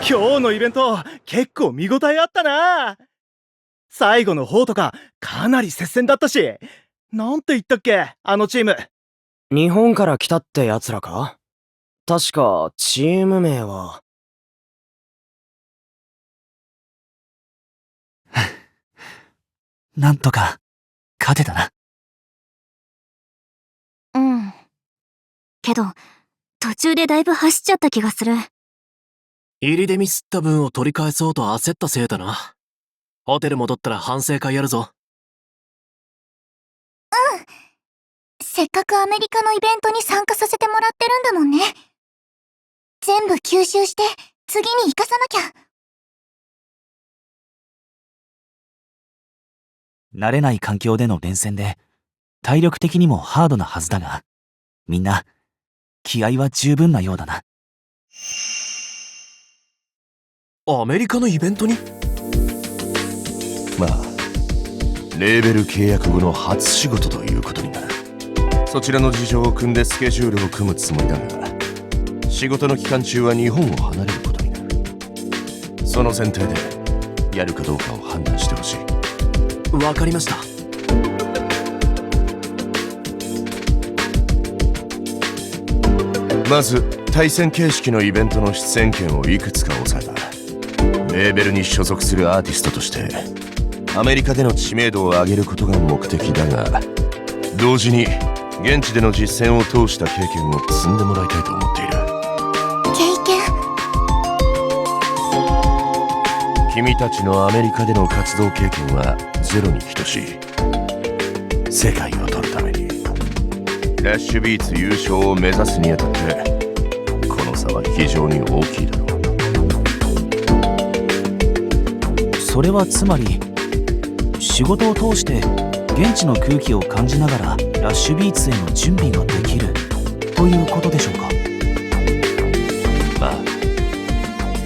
今日のイベント結構見応えあったな。最後の方とかかなり接戦だったし、なんて言ったっけあのチーム。日本から来たって奴らか？確かチーム名はなんとか勝てたな。うん。けど途中でだいぶ走っちゃった気がする。入りでミスった分を取り返そうと焦ったせいだな。ホテル戻ったら反省会やるぞ。うん。せっかくアメリカのイベントに参加させてもらってるんだもんね。全部吸収して次に生かさなきゃ。慣れない環境での連戦で体力的にもハードなはずだが、みんな気合は十分なようだな。アメリカのイベントに？まあレーベル契約後の初仕事ということになる。そちらの事情を組んでスケジュールを組むつもりだが、仕事の期間中は日本を離れることになる。その前提でやるかどうかを判断してほしい。わかりました。まず対戦形式のイベントの出演権をいくつか抑えた。レーベルに所属するアーティストとしてアメリカでの知名度を上げることが目的だが、同時に現地での実践を通した経験を積んでもらいたいと思っている。経験？君たちのアメリカでの活動経験はゼロに等しい。世界を取るためにラッシュビーツ優勝を目指すにあたってこの差は非常に大きいだろう。それはつまり仕事を通して現地の空気を感じながらラッシュビーツへの準備ができるということでしょうか。まあ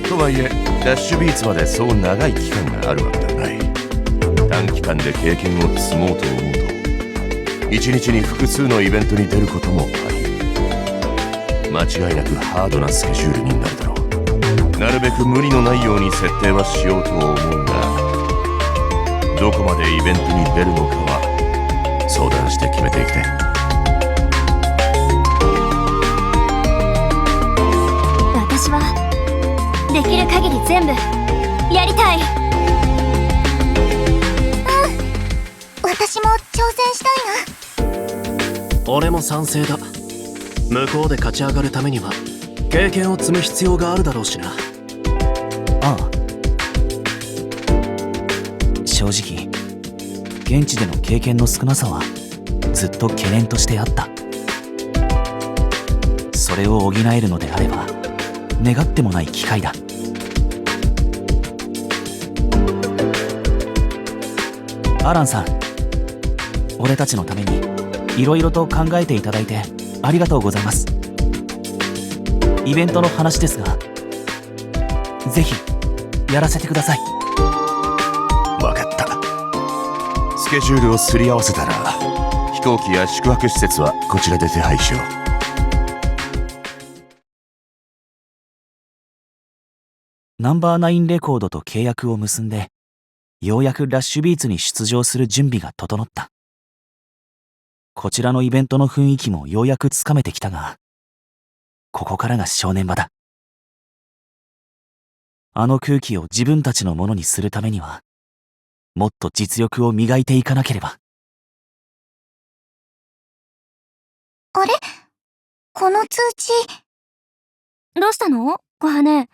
とはいえラッシュビーツまでそう長い期間があるわけではない。短期間で経験を積もうと思うと一日に複数のイベントに出ることもあり、間違いなくハードなスケジュールになるだろう。なるべく無理のないように設定はしようと思うが、どこまでイベントに出るのかは相談して決めていきたい。私はできる限り全部やりたい。うん、私も挑戦したいな。俺も賛成だ。向こうで勝ち上がるためには経験を積む必要があるだろうしな。ああ、正直現地での経験の少なさはずっと懸念としてあった。それを補えるのであれば願ってもない機会だ。アランさん、俺たちのためにいろいろと考えていただいてありがとうございます。イベントの話ですが、ぜひやらせてください。わかった。スケジュールをすり合わせたら飛行機や宿泊施設はこちらで手配しよう。ナンバーナインレコードと契約を結んで、ようやくラッシュビーツに出場する準備が整った。こちらのイベントの雰囲気もようやくつかめてきたが、ここからが正念場だ。あの空気を自分たちのものにするためには、もっと実力を磨いていかなければ。あれ？この通知。どうしたの？小羽。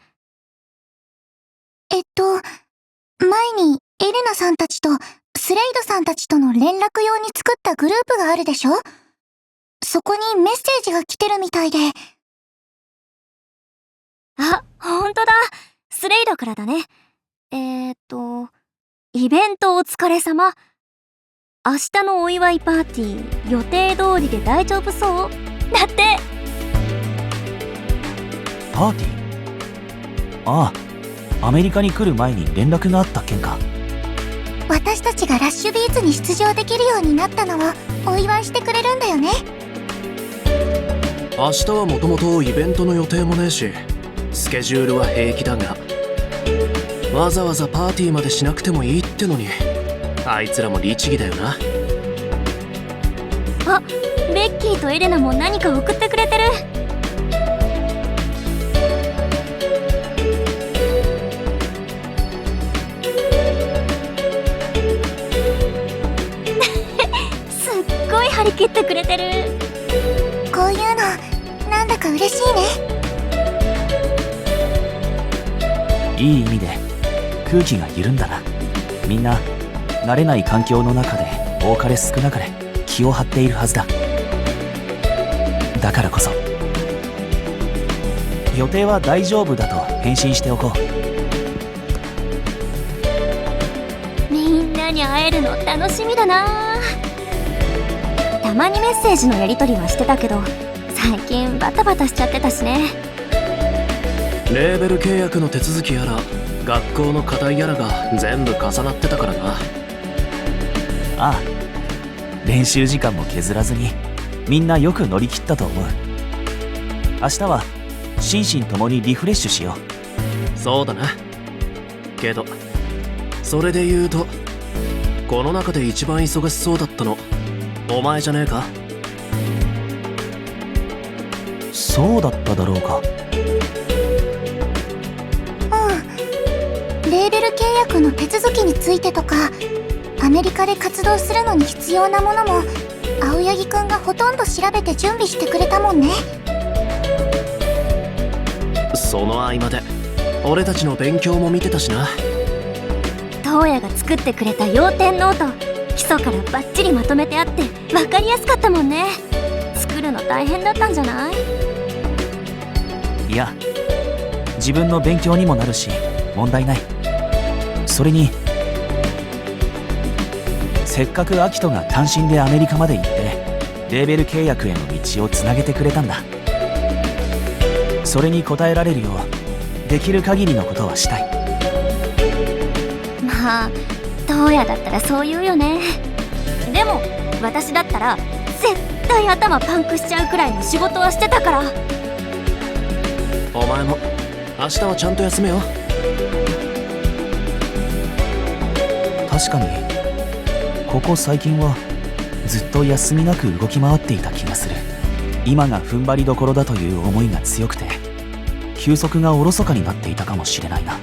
前にエレナさんたちとスレイドさんたちとの連絡用に作ったグループがあるでしょ？そこにメッセージが来てるみたいで。あ、ほんとだ。スレイドからだね。イベントお疲れ様。明日のお祝いパーティー、予定通りで大丈夫そう？だって。パーティー？ああ、アメリカに来る前に連絡があった件か。私たちがラッシュビーツに出場できるようになったのをお祝いしてくれるんだよね。明日はもともとイベントの予定もねえし、スケジュールは平気だが、わざわざパーティーまでしなくてもいいってのに、あいつらも律儀だよな。あ、ベッキーとエレナも何か送ってくれてる。すっごい張り切ってくれてる。こういうのなんだか嬉しいね。いい意味で空気が緩んだな。みんな慣れない環境の中で多かれ少なかれ気を張っているはずだ。だからこそ予定は大丈夫だと返信しておこう。みんなに会えるの楽しみだな。たまにメッセージのやり取りはしてたけど、最近バタバタしちゃってたしね。レーベル契約の手続きやら学校の課題やらが全部重なってたからな。ああ、練習時間も削らずにみんなよく乗り切ったと思う。明日は心身ともにリフレッシュしよう。そうだな。けどそれで言うと、この中で一番忙しそうだったのお前じゃねえか？そうだっただろうか。レーベル契約の手続きについてとか、アメリカで活動するのに必要なものも青柳くんがほとんど調べて準備してくれたもんね。その合間で俺たちの勉強も見てたしな。トウヤが作ってくれた要点ノート、基礎からバッチリまとめてあって分かりやすかったもんね。作るの大変だったんじゃない？いや、自分の勉強にもなるし問題ない。それにせっかくアキトが単身でアメリカまで行ってレーベル契約への道をつなげてくれたんだ。それに応えられるようできる限りのことはしたい。まあトウヤだったらそう言うよね。でも私だったら絶対頭パンクしちゃうくらいの仕事はしてたから。お前も明日はちゃんと休めよ。確かにここ最近はずっと休みなく動き回っていた気がする。今が踏ん張りどころだという思いが強くて休息がおろそかになっていたかもしれないな。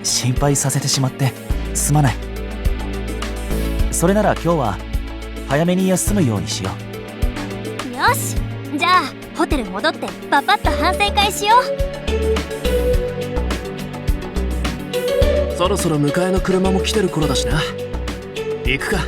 心配させてしまってすまない。それなら今日は早めに休むようにしよう。よし、じゃあホテル戻ってパパッと反省会しよう。そろそろ迎えの車も来てる頃だしな。行くか。